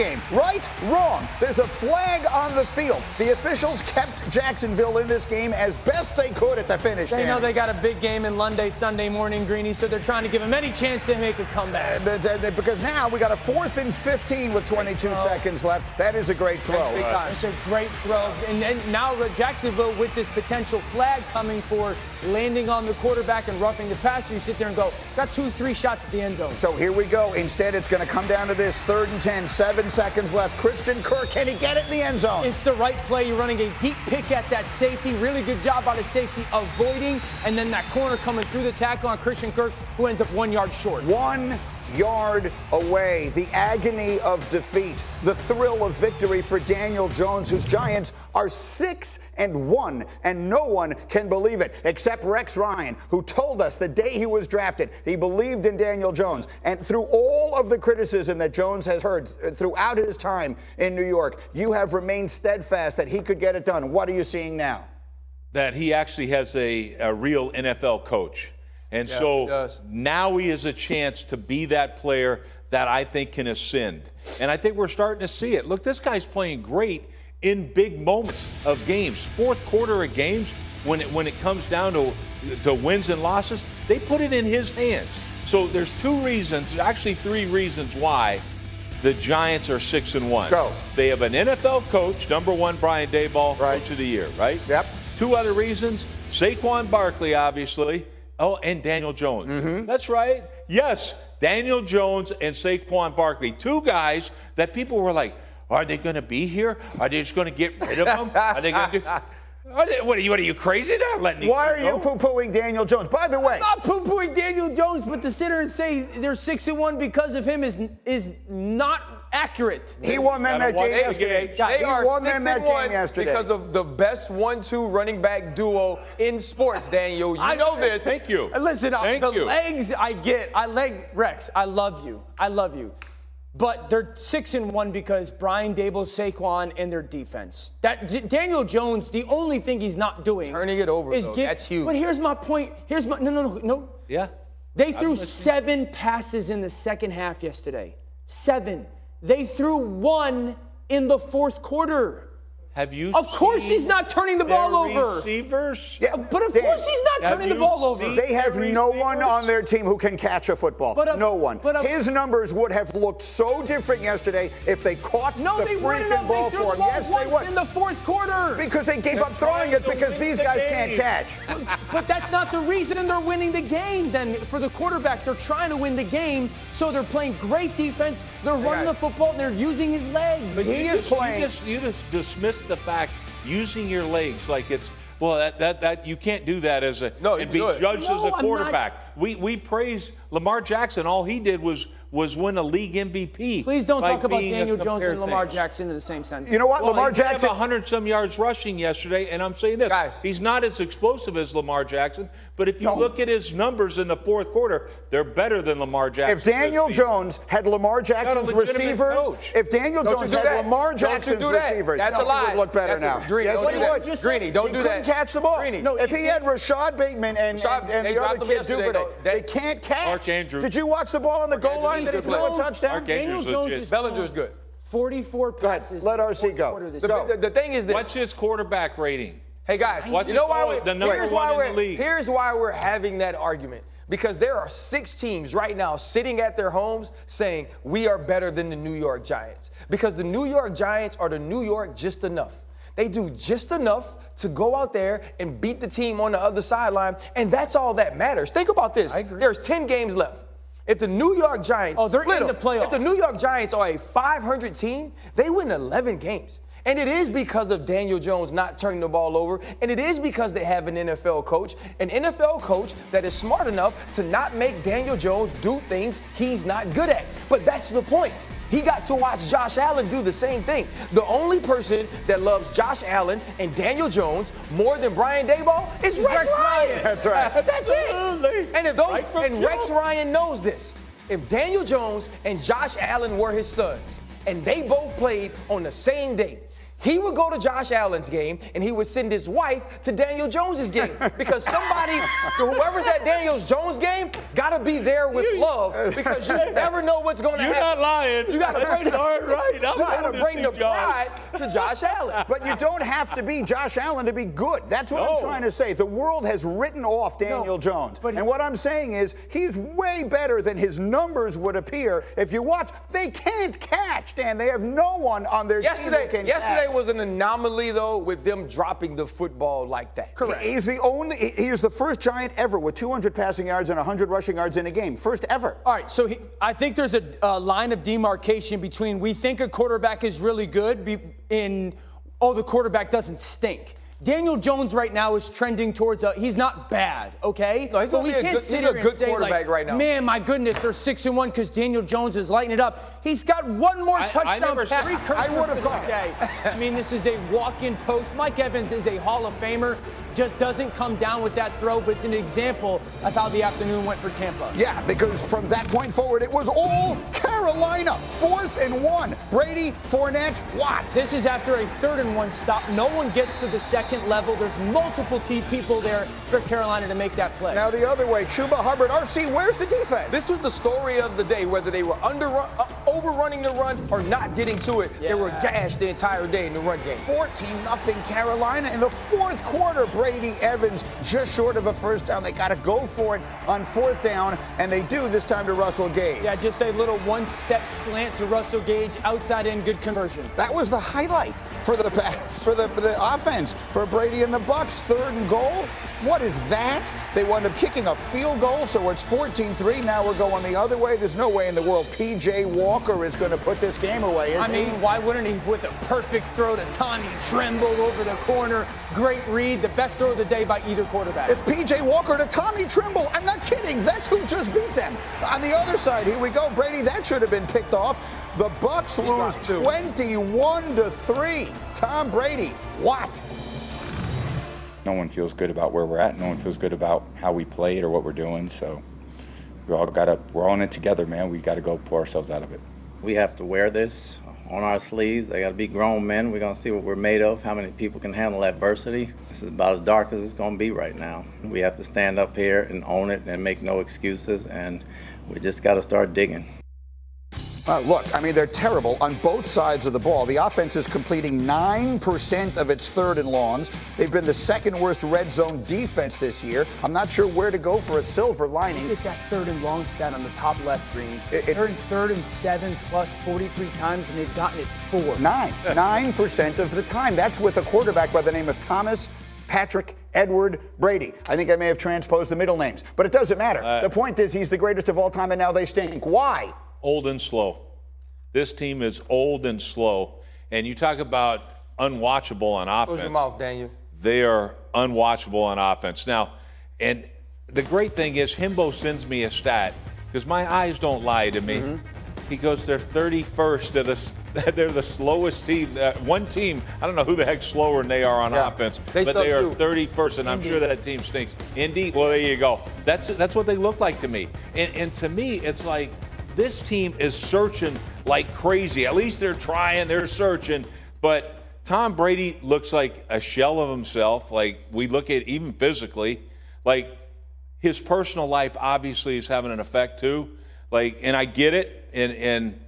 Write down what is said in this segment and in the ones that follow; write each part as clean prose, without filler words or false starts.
game. Right? Wrong. There's a flag on the field. The officials kept Jacksonville in this game as best they could at the finish. They know they got a big game in London, Sunday morning, Greeny, so they're trying to give them any chance to make a comeback. Because now we got a 4th and 15 with 22 seconds left. That is a great throw. It's a great throw. And then now Jacksonville with this potential flag coming for landing on the quarterback and roughing the passer, you sit there and go, got 2-3 shots at the end zone. So here we go. Instead, it's going to come down to this 3rd and 10, 7 seconds left. Christian Kirk, can he get it in the end zone? It's the right play. You're running a deep pick at that safety. Really good job by the safety avoiding, and then that corner coming through the tackle on Christian Kirk, who ends up 1 yard short. 1 yard away. The agony of defeat. The thrill of victory for Daniel Jones, whose Giants are 6-1, and no one can believe it except Rex Ryan, who told us the day he was drafted he believed in Daniel Jones. And through all of the criticism that Jones has heard throughout his time in New York, you have remained steadfast that he could get it done. What are you seeing now? That he actually has a real NFL coach. And so now he has a chance to be that player that I think can ascend. And I think we're starting to see it. Look, this guy's playing great in big moments of games. Fourth quarter of games, when it comes down to wins and losses, they put it in his hands. So there's 2 reasons, actually 3 reasons why the Giants are 6-1. Go. They have an NFL coach, number 1, Brian Daboll, Coach of the Year, right? Yep. 2 other reasons, Saquon Barkley, obviously. Oh, and Daniel Jones. Mm-hmm. That's right. Yes, Daniel Jones and Saquon Barkley. 2 guys that people were like, are they going to be here? Are they just going to get rid of them? Are they going to do... What are you crazy now? Why are you poo-pooing Daniel Jones? By the way, I'm not poo-pooing Daniel Jones, but to sit here and say they're 6-1 because of him is not accurate. He won them that game yesterday. They are won them that game yesterday because of the best 1-2 running back duo in sports, Daniel. You know this. Thank you. Listen, legs I get. Rex, I love you. I love you. But they're 6-1 because Brian Daboll, Saquon, and their defense. Daniel Jones, the only thing he's not doing turning it over is that's huge. But here's my point. No. Yeah. They threw 7 passes in the second half yesterday. 7. They threw 1 in the fourth quarter. Have you Of course he's not turning the ball over. Receivers? Yeah, but of course he's not turning the ball over. They have no one on their team who can catch a football. No one. His numbers would have looked so different yesterday if they caught the freaking ball for him. Yes, they would. In the fourth quarter. Because they gave up throwing it because these guys can't catch. But that's not the reason they're winning the game then. For the quarterback, they're trying to win the game, so they're playing great defense. They're running the football, and they're using his legs. But he is playing. You just dismiss the fact using your legs like it's that you can't do that as a and be judged as a quarterback. We praise Lamar Jackson. All he did was win a league MVP. Please don't talk about Daniel Jones and Lamar Jackson in the same sentence. You know what? Lamar Jackson had 100-some yards rushing yesterday, and I'm saying this. Guys. He's not as explosive as Lamar Jackson, but if you look at his numbers in the fourth quarter, they're better than Lamar Jackson. If Daniel Jones had Lamar Jackson's receivers, if Daniel Jones hadLamar Jackson's receivers, that's a lie. He would look better now. Greeny, Greeny, don't do that. He couldn't catch the ball. Greeny. No, if he had Rashad Bateman and the other kid Duvernay, they can't catch. Mark Andrews. Did you watch the ball on the goal line? Did he throw a touchdown? Daniel Jones is Bellinger's good. 44 passes. Let RC go. The thing is this. What's his quarterback rating? Hey guys, you know why the number one in the league? Here's why we're having that argument. Because there are 6 teams right now sitting at their homes saying we are better than the New York Giants. Because the New York Giants are the New York just enough. They do just enough to go out there and beat the team on the other sideline, and that's all that matters. Think about this. I agree. There's 10 games left. If the New York Giants they're in the playoffs. If the New York Giants are a 500 team, they win 11 games. And it is because of Daniel Jones not turning the ball over, and it is because they have an NFL coach that is smart enough to not make Daniel Jones do things he's not good at. But that's the point. He got to watch Josh Allen do the same thing. The only person that loves Josh Allen and Daniel Jones more than Brian Daboll is Rex Ryan. That's right. That's it. And Rex Ryan knows this. If Daniel Jones and Josh Allen were his sons, and they both played on the same day, He would go to Josh Allen's game, and he would send his wife to Daniel Jones's game because whoever's at Daniel Jones' game, got to be there with love because you never know what's going to happen. You're not lying. You got to bring the John. pride to Josh Allen. But you don't have to be Josh Allen to be good. That's what I'm trying to say. The world has written off Daniel Jones. And what I'm saying is he's way better than his numbers would appear. If you watch, they can't catch, Dan. They have no one on their team who can Yesterday catch. was an anomaly, though, with them dropping the football like that. Correct. He is the first Giant ever with 200 passing yards and 100 rushing yards in a game. First ever. All right, so I think there's a line of demarcation between we think a quarterback is really good the quarterback doesn't stink. Daniel Jones right now is trending towards he's not bad, okay? No, he's a good quarterback right now. Man, my goodness, they're 6-1 because Daniel Jones is lighting it up. He's got one more touchdown pass. I would have called it. I mean, this is a walk-in post. Mike Evans is a Hall of Famer. Just doesn't come down with that throw, but it's an example of how the afternoon went for Tampa. Yeah, because from that point forward, it was all Carolina. 4th and 1. Brady, Fournette, Watt. This is after a 3rd and 1 stop. No one gets to the second level. There's multiple people there for Carolina to make that play. Now the other way, Chuba Hubbard. RC, where's the defense? This was the story of the day, whether they were overrunning the run or not getting to it. They were gashed the entire day in the run game. 14-0 Carolina in the 4th quarter. Brady, Evans, just short of a first down. They got to go for it on 4th down, and they do this time to Russell Gage. Yeah, just a little one-step slant to Russell Gage, outside in, good conversion. That was the highlight for the offense for Brady and the Bucs. 3rd and goal. What is that? They wound up kicking a field goal, so it's 14-3. Now we're going the other way. There's no way in the world P.J. Walker is going to put this game away, is he? Why wouldn't he? With a perfect throw to Tommy Tremble over the corner. Great read. The best throw of the day by either quarterback. It's P.J. Walker to Tommy Tremble. I'm not kidding. That's who just beat them. On the other side, here we go. Brady, that should have been picked off. The Bucs lose 21-3. Tom Brady, what? No one feels good about where we're at. No one feels good about how we played or what we're doing. So we're all in it together, man. We got to go pull ourselves out of it. We have to wear this on our sleeves. They got to be grown men. We're going to see what we're made of, how many people can handle adversity. This is about as dark as it's going to be right now. We have to stand up here and own it and make no excuses, and we just got to start digging. Look, they're terrible on both sides of the ball. The offense is completing 9% of its 3rd and longs. They've been the 2nd worst red zone defense this year. I'm not sure where to go for a silver lining. Look at that 3rd and long stat on the top left, Green. They're in 3rd and 7 plus 43 times, and they've gotten it 4. 9% of the time. That's with a quarterback by the name of Thomas Patrick Edward Brady. I think I may have transposed the middle names, but it doesn't matter. The point is he's the greatest of all time, and now they stink. Why? Old and slow. This team is old and slow. And you talk about unwatchable on offense. Close your mouth, Daniel. They are unwatchable on offense. Now, and the great thing is Himbo sends me a stat because my eyes don't lie to me. Mm-hmm. He goes, they're 31st. They're the slowest team. One team, I don't know who the heck slower than they are on offense, but they are 31st, and I'm sure that team stinks. Indy, well, there you go. That's what they look like to me. And to me, it's like, this team is searching like crazy. At least they're trying, they're searching. But Tom Brady looks like a shell of himself. Like, we look at even physically. Like, his personal life obviously is having an effect too. Like, and I get it. And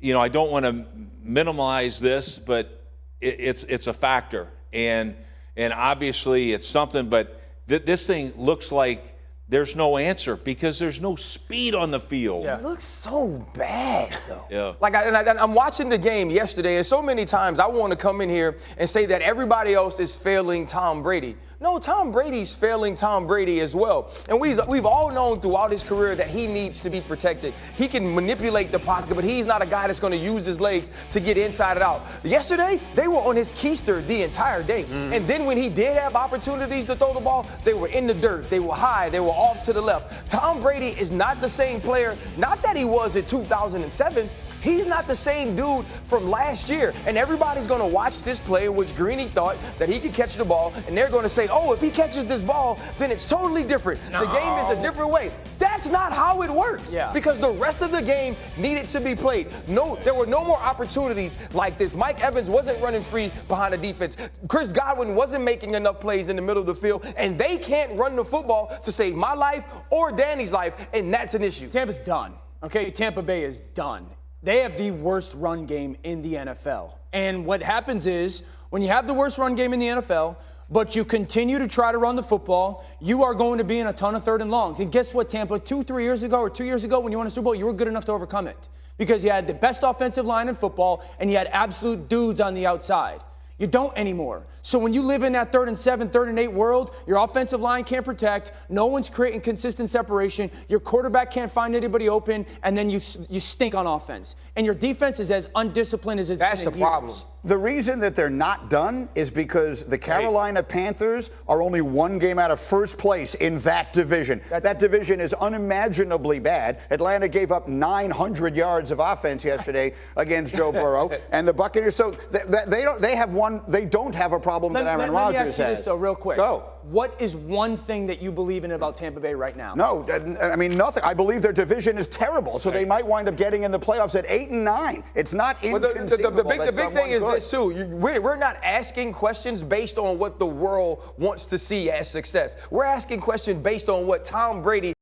you know, I don't want to minimize this, but it's a factor. And obviously it's something, but this thing looks like there's no answer because there's no speed on the field. Yeah. It looks so bad, though. Yeah. Like, I'm watching the game yesterday, and so many times I want to come in here and say that everybody else is failing Tom Brady. No, Tom Brady's failing Tom Brady as well. And we've all known throughout his career that he needs to be protected. He can manipulate the pocket, but he's not a guy that's going to use his legs to get inside and out. Yesterday, they were on his keister the entire day. Mm-hmm. And then when he did have opportunities to throw the ball, they were in the dirt. They were high. They were off to the left. Tom Brady is not the same player, not that he was in 2007, He's not the same dude from last year. And everybody's going to watch this play in which Greeny thought that he could catch the ball, and they're going to say, oh, if he catches this ball, then it's totally different. No. The game is a different way. That's not how it works. Yeah. Because the rest of the game needed to be played. No, there were no more opportunities like this. Mike Evans wasn't running free behind the defense. Chris Godwin wasn't making enough plays in the middle of the field, and they can't run the football to save my life or Danny's life, and that's an issue. Tampa's done. Okay, Tampa Bay is done. They have the worst run game in the NFL. And what happens is, when you have the worst run game in the NFL, but you continue to try to run the football, you are going to be in a ton of 3rd and longs. And guess what, Tampa? 2 years ago, when you won a Super Bowl, you were good enough to overcome it. Because you had the best offensive line in football, and you had absolute dudes on the outside. You don't anymore. So when you live in that 3rd and 7, 3rd and 8 world, your offensive line can't protect, no one's creating consistent separation, your quarterback can't find anybody open, and then you stink on offense. And your defense is as undisciplined as it's been in years. That's the problem. The reason that they're not done is because the Carolina Panthers are only 1 game out of first place in that division. That division is unimaginably bad. Atlanta gave up 900 yards of offense yesterday against Joe Burrow, and the Buccaneers. So they don't have a problem that Aaron Rodgers has. Let me ask you this though, real quick. Go. What is one thing that you believe in about Tampa Bay right now? No, I mean nothing. I believe their division is terrible, so they might wind up getting in the playoffs at 8 and 9. It's not inconceivable. The big thing is this too. We're not asking questions based on what the world wants to see as success. We're asking questions based on what Tom Brady